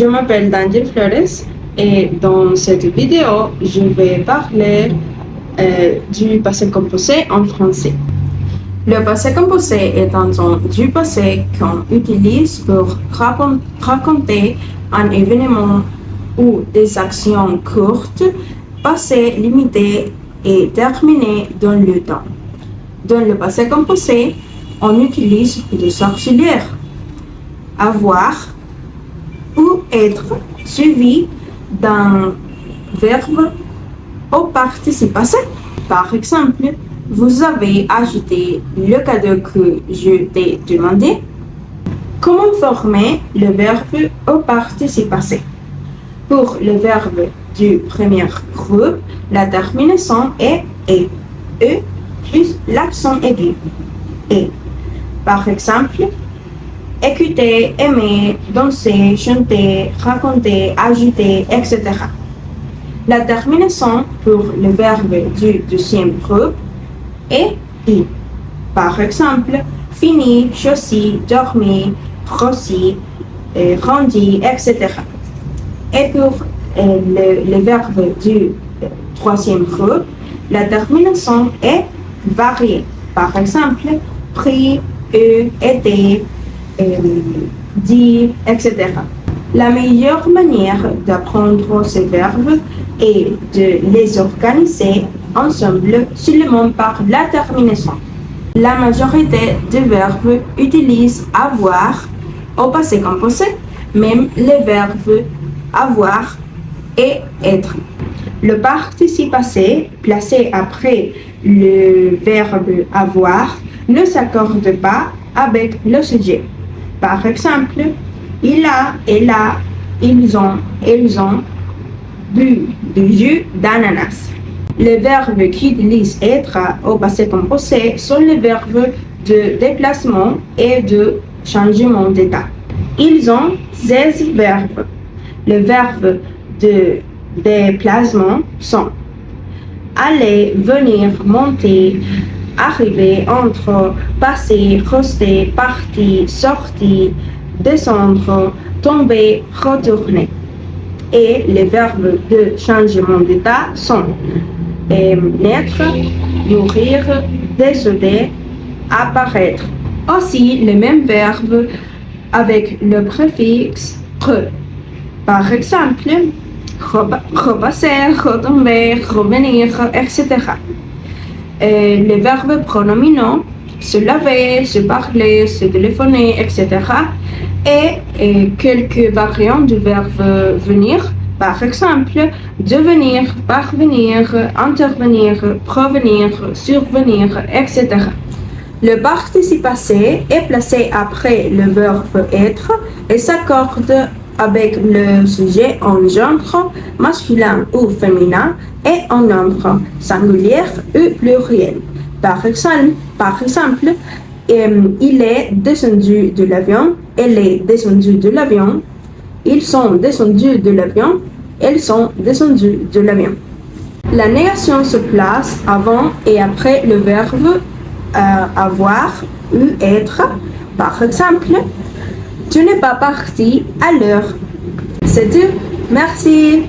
Je m'appelle Daniel Flores et dans cette vidéo, je vais parler du passé composé en français. Le passé composé est un temps du passé qu'on utilise pour raconter un événement ou des actions courtes, passées, limitées et terminées dans le temps. Dans le passé composé, on utilise des auxiliaires avoir ou être suivi d'un verbe au participe passé. Par exemple, vous avez acheté le cadeau que je t'ai demandé. Comment former le verbe au participe passé? Pour le verbe du premier groupe, la terminaison est et plus l'accent aigu. Et. Par exemple, écouter, aimer, danser, chanter, raconter, ajouter, etc. La terminaison pour le verbe du deuxième groupe est i. Par exemple, fini, choisi, dormi, grossi, grandi, etc. Et pour le verbe du troisième groupe, la terminaison est variée. Par exemple, pris, été, dit, etc. La meilleure manière d'apprendre ces verbes est de les organiser ensemble seulement par la terminaison. La majorité des verbes utilisent avoir au passé composé, même les verbes avoir et être. Le participe passé placé après le verbe avoir ne s'accorde pas avec le sujet. Par exemple, il a, elle a, ils ont bu du jus d'ananas. Les verbes qui utilisent être au passé composé sont les verbes de déplacement et de changement d'état. Ils ont 16 verbes. Les verbes de déplacement sont aller, venir, monter, arriver, entre, passer, rester, partir, sortir, descendre, tomber, retourner. Et les verbes de changement d'état sont naître, mourir, décéder, apparaître. Aussi les mêmes verbes avec le préfixe re. Par exemple, repasser, retomber, revenir, etc. Les verbes pronominaux, se laver, se parler, se téléphoner, etc. Et quelques variantes du verbe venir, par exemple, devenir, parvenir, intervenir, provenir, survenir, etc. Le participe passé est placé après le verbe être et s'accorde avec le sujet en genre masculin ou féminin et en nombre singulier ou pluriel. Par exemple, il est descendu de l'avion, elle est descendue de l'avion, ils sont descendus de l'avion, elles sont descendues de l'avion. La négation se place avant et après le verbe avoir ou être. Par exemple, tu n'es pas parti à l'heure. C'est tout. Merci.